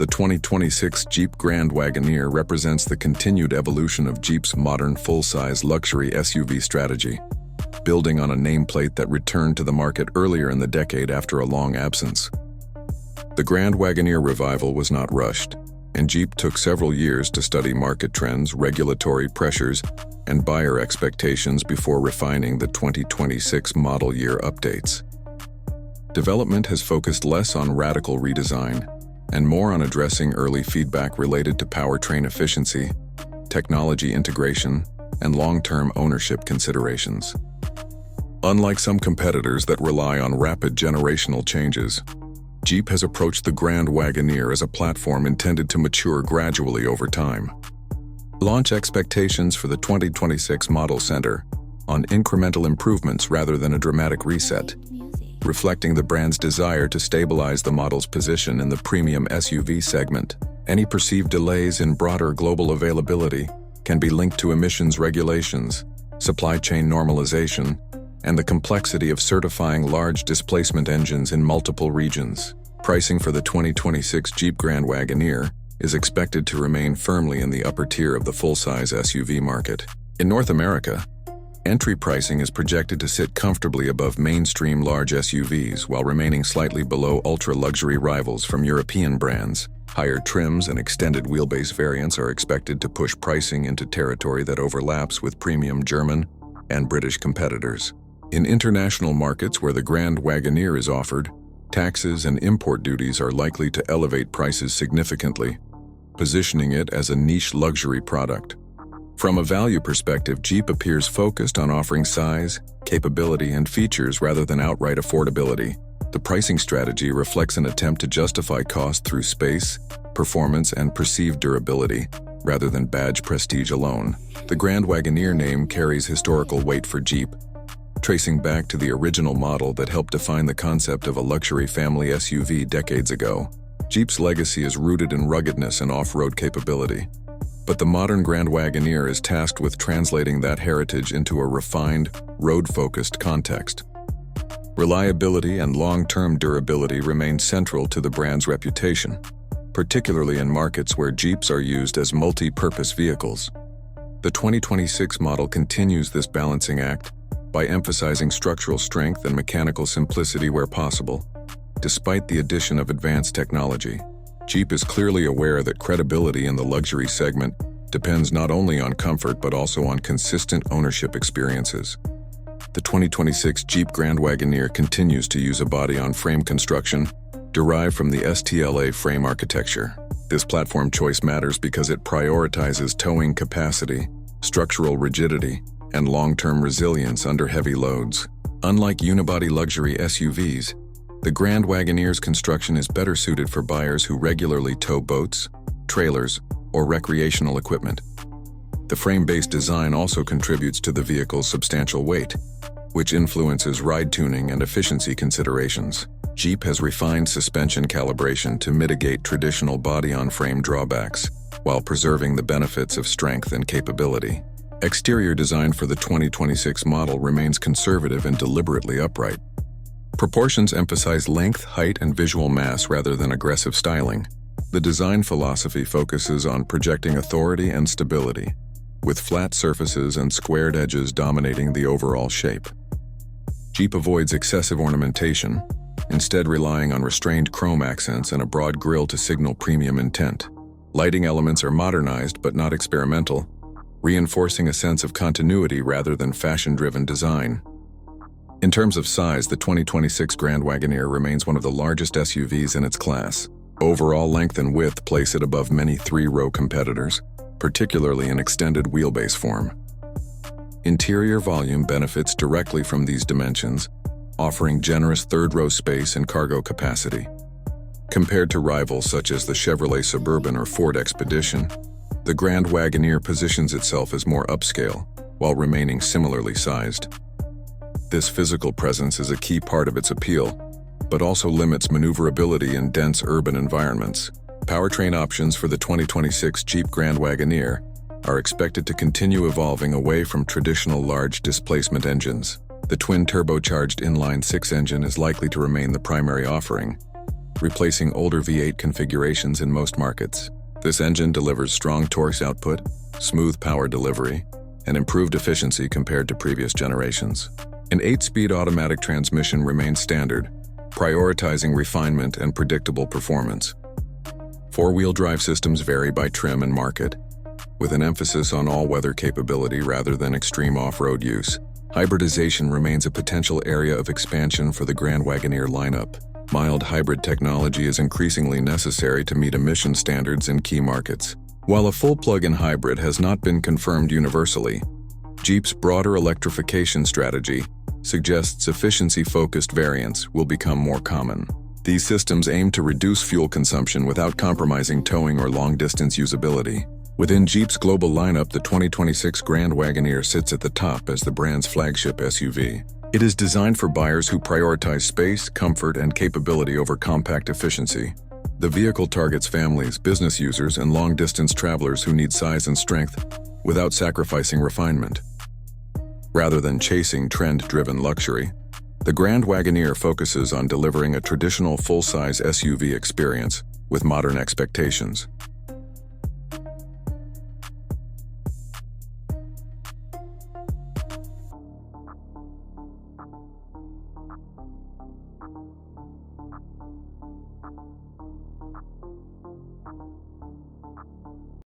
The 2026 Jeep Grand Wagoneer represents the continued evolution of Jeep's modern full-size luxury SUV strategy, building on a nameplate that returned to the market earlier in the decade after a long absence. The Grand Wagoneer revival was not rushed, and Jeep took several years to study market trends, regulatory pressures, and buyer expectations before refining the 2026 model year updates. Development has focused less on radical redesign and more on addressing early feedback related to powertrain efficiency, technology integration, and long-term ownership considerations. Unlike some competitors that rely on rapid generational changes, Jeep has approached the Grand Wagoneer as a platform intended to mature gradually over time. Launch expectations for the 2026 model center on incremental improvements rather than a dramatic reset, reflecting the brand's desire to stabilize the model's position in the premium SUV segment. Any perceived delays in broader global availability can be linked to emissions regulations, supply chain normalization, and the complexity of certifying large displacement engines in multiple regions. Pricing for the 2026 Jeep Grand Wagoneer is expected to remain firmly in the upper tier of the full-size SUV market. In North America, entry pricing is projected to sit comfortably above mainstream large SUVs while remaining slightly below ultra-luxury rivals from European brands. Higher trims and extended wheelbase variants are expected to push pricing into territory that overlaps with premium German and British competitors. In international markets where the Grand Wagoneer is offered, taxes and import duties are likely to elevate prices significantly, positioning it as a niche luxury product. From a value perspective, Jeep appears focused on offering size, capability, and features rather than outright affordability. The pricing strategy reflects an attempt to justify cost through space, performance, and perceived durability, rather than badge prestige alone. The Grand Wagoneer name carries historical weight for Jeep, tracing back to the original model that helped define the concept of a luxury family SUV decades ago. Jeep's legacy is rooted in ruggedness and off-road capability, but the modern Grand Wagoneer is tasked with translating that heritage into a refined, road-focused context. Reliability and long-term durability remain central to the brand's reputation, particularly in markets where Jeeps are used as multi-purpose vehicles. The 2026 model continues this balancing act by emphasizing structural strength and mechanical simplicity where possible. Despite the addition of advanced technology, Jeep is clearly aware that credibility in the luxury segment depends not only on comfort but also on consistent ownership experiences. The 2026 Jeep Grand Wagoneer continues to use a body-on-frame construction derived from the STLA frame architecture. This platform choice matters because it prioritizes towing capacity, structural rigidity, and long-term resilience under heavy loads. Unlike unibody luxury SUVs, the Grand Wagoneer's construction is better suited for buyers who regularly tow boats, trailers, or recreational equipment. The frame-based design also contributes to the vehicle's substantial weight, which influences ride tuning and efficiency considerations. Jeep has refined suspension calibration to mitigate traditional body-on-frame drawbacks, while preserving the benefits of strength and capability. Exterior design for the 2026 model remains conservative and deliberately upright. Proportions emphasize length, height, and visual mass rather than aggressive styling. The design philosophy focuses on projecting authority and stability, with flat surfaces and squared edges dominating the overall shape. Jeep avoids excessive ornamentation, instead relying on restrained chrome accents and a broad grille to signal premium intent. Lighting elements are modernized but not experimental, reinforcing a sense of continuity rather than fashion-driven design. In terms of size, the 2026 Grand Wagoneer remains one of the largest SUVs in its class. Overall length and width place it above many three-row competitors, particularly in extended wheelbase form. Interior volume benefits directly from these dimensions, offering generous third-row space and cargo capacity. Compared to rivals such as the Chevrolet Suburban or Ford Expedition, the Grand Wagoneer positions itself as more upscale, while remaining similarly sized. This physical presence is a key part of its appeal, but also limits maneuverability in dense urban environments. Powertrain options for the 2026 Jeep Grand Wagoneer are expected to continue evolving away from traditional large displacement engines. The twin turbocharged inline-six engine is likely to remain the primary offering, replacing older V8 configurations in most markets. This engine delivers strong torque output, smooth power delivery, and improved efficiency compared to previous generations. An 8-speed automatic transmission remains standard, prioritizing refinement and predictable performance. Four-wheel drive systems vary by trim and market, with an emphasis on all-weather capability rather than extreme off-road use. Hybridization remains a potential area of expansion for the Grand Wagoneer lineup. Mild hybrid technology is increasingly necessary to meet emission standards in key markets. While a full plug-in hybrid has not been confirmed universally, Jeep's broader electrification strategy suggests efficiency-focused variants will become more common. These systems aim to reduce fuel consumption without compromising towing or long-distance usability. Within Jeep's global lineup, the 2026 Grand Wagoneer sits at the top as the brand's flagship SUV. It is designed for buyers who prioritize space, comfort, and capability over compact efficiency. The vehicle targets families, business users, and long-distance travelers who need size and strength without sacrificing refinement. Rather than chasing trend-driven luxury, the Grand Wagoneer focuses on delivering a traditional full-size SUV experience with modern expectations.